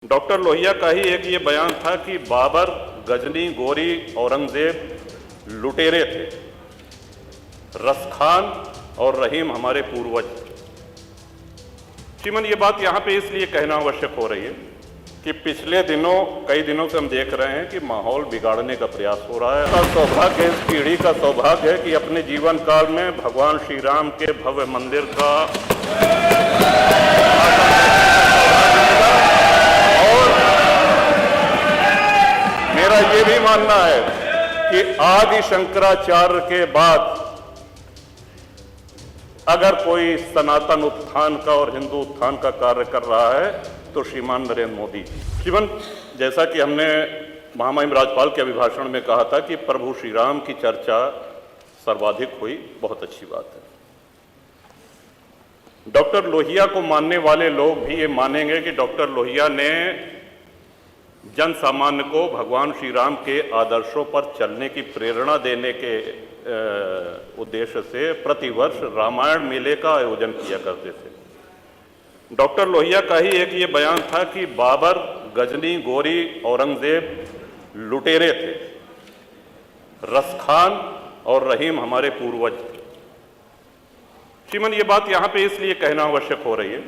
Doctor Lohia का ही एक ये बयान था कि बाबर, गजनी, गोरी, औरंगजेब लुटेरे थे, रसखान और रहीम हमारे पूर्वज। श्रीमन, ये बात यहाँ पे इसलिए कहना आवश्यक हो रही है कि पिछले दिनों कई दिनों से हम देख रहे हैं कि माहौल बिगाड़ने का प्रयास हो रहा है। सौभाग्य, इस पीढ़ी का सौभाग्य है कि अपने जीवन काल में भगवान श्री राम के भव्य मंदिर का मेरा ये भी मानना है कि आदि शंकराचार्य के बाद अगर कोई सनातन उत्थान का और हिंदू उत्थान का कार्य कर रहा है तो श्रीमान नरेंद्र मोदी। श्रीमान, जैसा कि हमने महामहिम राज्यपाल के अभिभाषण में कहा था कि प्रभु श्री राम की चर्चा सर्वाधिक हुई, बहुत अच्छी बात है। डॉक्टर लोहिया को मानने वाले लोग भी ये मानेंगे कि डॉक्टर लोहिया ने जन सामान्य को भगवान श्री राम के आदर्शों पर चलने की प्रेरणा देने के उद्देश्य से प्रतिवर्ष रामायण मेले का आयोजन किया करते थे। डॉक्टर लोहिया का ही एक ये बयान था कि बाबर, गजनी, गोरी, औरंगजेब लुटेरे थे, रसखान और रहीम हमारे पूर्वज थे। श्रीमन, ये बात यहाँ पे इसलिए कहना आवश्यक हो रही है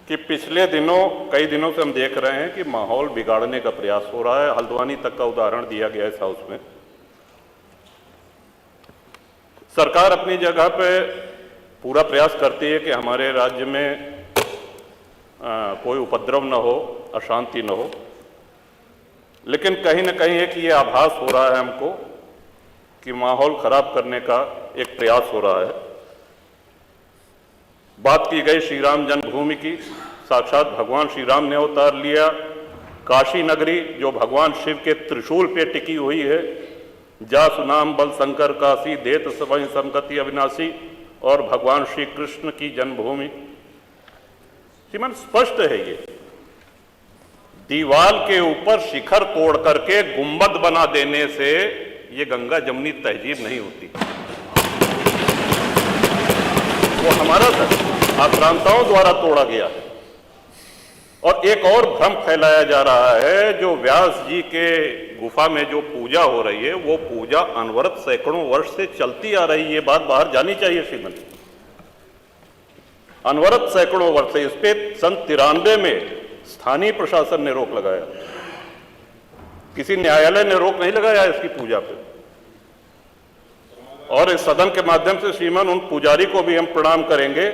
कि पिछले दिनों कई दिनों से हम देख रहे हैं कि माहौल बिगाड़ने का प्रयास हो रहा है। हल्द्वानी तक का उदाहरण दिया गया इस हाउस में। सरकार अपनी जगह पे पूरा प्रयास करती है कि हमारे राज्य में कोई उपद्रव न हो, अशांति न हो, लेकिन कहीं न कहीं एक ये आभास हो रहा है हमको कि माहौल खराब करने का एक प्रयास हो रहा है। बात की गई श्री राम जन्मभूमि की, साक्षात भगवान श्री राम ने अवतार लिया। काशी नगरी जो भगवान शिव के त्रिशूल पे टिकी हुई है, जा सुनाम बल शंकर काशी, देत सबहि संगति अविनाशी, और भगवान श्री कृष्ण की जन्मभूमि। श्रीमान, स्पष्ट है ये दीवाल के ऊपर शिखर तोड़ करके गुंबद बना देने से ये गंगा जमुनी तहजीब नहीं होती। वो हमारा आक्रांताओं द्वारा तोड़ा गया है। और एक और भ्रम फैलाया जा रहा है, जो व्यास जी के गुफा में जो पूजा हो रही है वो पूजा अनवरत सैकड़ों वर्ष से चलती आ रही है। ये बात बाहर जानी चाहिए श्रीमन। अनवरत सैकड़ों वर्ष से, इस पे सन 93 में स्थानीय प्रशासन ने रोक लगाया, किसी न्यायालय ने रोक नहीं लगाया इसकी पूजा पे। और इस सदन के माध्यम से श्रीमान उन पुजारी को भी हम प्रणाम करेंगे,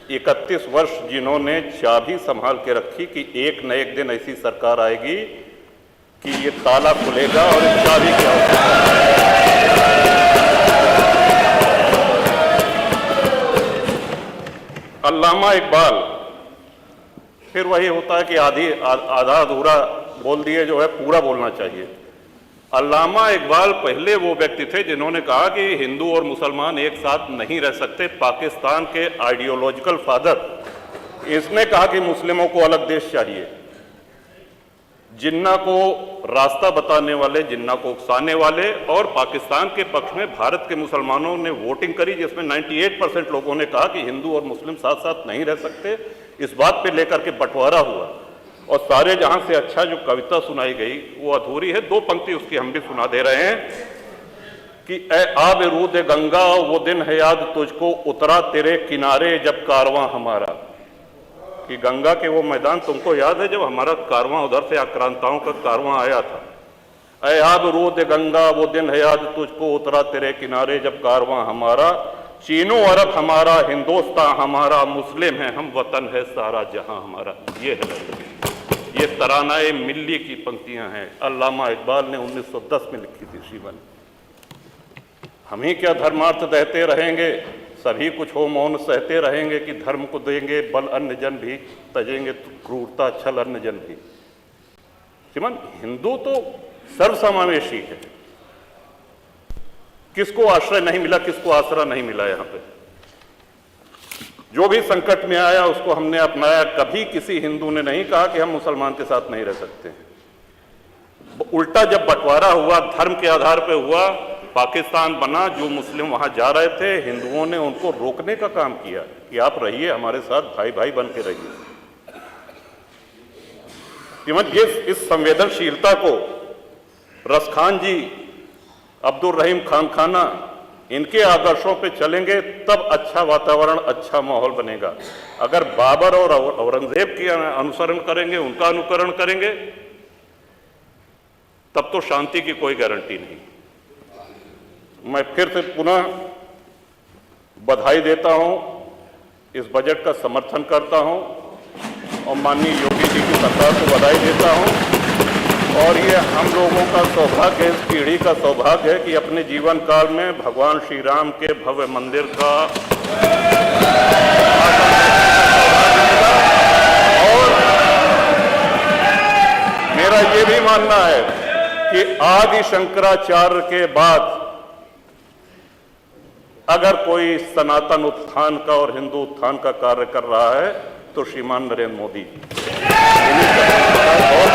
31 वर्ष जिन्होंने चाबी संभाल के रखी कि एक न एक दिन ऐसी सरकार आएगी कि ये ताला खुलेगा और इस चाबी की आवश्यकता। अल्लामा इकबाल, फिर वही होता है कि आधा अधूरा बोल दिए जो है पूरा बोलना चाहिए। अल्लामा इकबाल पहले वो व्यक्ति थे जिन्होंने कहा कि हिंदू और मुसलमान एक साथ नहीं रह सकते। पाकिस्तान के आइडियोलॉजिकल फादर, इसने कहा कि मुस्लिमों को अलग देश चाहिए। जिन्ना को रास्ता बताने वाले, जिन्ना को उकसाने वाले, और पाकिस्तान के पक्ष में भारत के मुसलमानों ने वोटिंग करी जिसमें 98% लोगों ने कहा कि हिंदू और मुस्लिम साथ साथ नहीं रह सकते। इस बात पे लेकर के बंटवारा हुआ और सारे जहां से अच्छा जो कविता सुनाई गई वो अधूरी है। 2 पंक्ति उसकी हम भी सुना दे रहे हैं कि ए आब रूद गंगा, वो दिन है याद तुझको, उतरा तेरे किनारे जब कारवां हमारा। कि गंगा के वो मैदान तुमको याद है जब हमारा कारवां उधर से आक्रांताओं का कारवां आया था। ए आब रूद गंगा, वो दिन है याद तुझको, उतरा तेरे किनारे जब कारवां हमारा। चीनो अरब हमारा, हिंदुस्तान हमारा, मुस्लिम है हम, वतन है सारा जहां हमारा। ये है, ये तरानाए मिल्ली की पंक्तियां हैं, अल्लामा इकबाल ने 1910 में लिखी थी। श्रीमान, हम ही क्या धर्मार्थ देते रहेंगे, सभी कुछ हो मौन सहते रहेंगे कि धर्म को देंगे बल अन्य जन भी, तजेंगे क्रूरता छल अन्य जन भी। श्रीमान, हिंदू तो सर्वसमावेशी है। किसको आश्रय नहीं मिला, किसको आसरा नहीं मिला? यहाँ पे जो भी संकट में आया उसको हमने अपनाया। कभी किसी हिंदू ने नहीं कहा कि हम मुसलमान के साथ नहीं रह सकते हैं। उल्टा जब बंटवारा हुआ, धर्म के आधार पर हुआ, पाकिस्तान बना, जो मुस्लिम वहां जा रहे थे हिंदुओं ने उनको रोकने का काम किया कि आप रहिए हमारे साथ, भाई भाई बन के रहिए। कि इस संवेदनशीलता को रसखान जी, अब्दुल रहीम खान खाना, इनके आदर्शों पे चलेंगे तब अच्छा वातावरण, अच्छा माहौल बनेगा। अगर बाबर और औरंगजेब की अनुसरण करेंगे, उनका अनुकरण करेंगे, तब तो शांति की कोई गारंटी नहीं। मैं फिर से पुनः बधाई देता हूं, इस बजट का समर्थन करता हूं और माननीय योगी जी की सरकार को बधाई देता हूं। और ये हम लोगों का सौभाग्य है, इस पीढ़ी का सौभाग्य है कि अपने जीवन काल में भगवान श्री राम के भव्य मंदिर का और मेरा ये भी मानना है कि आदि शंकराचार्य के बाद अगर कोई सनातन उत्थान का और हिंदू उत्थान का कार्य कर रहा है तो श्रीमान नरेंद्र मोदी। और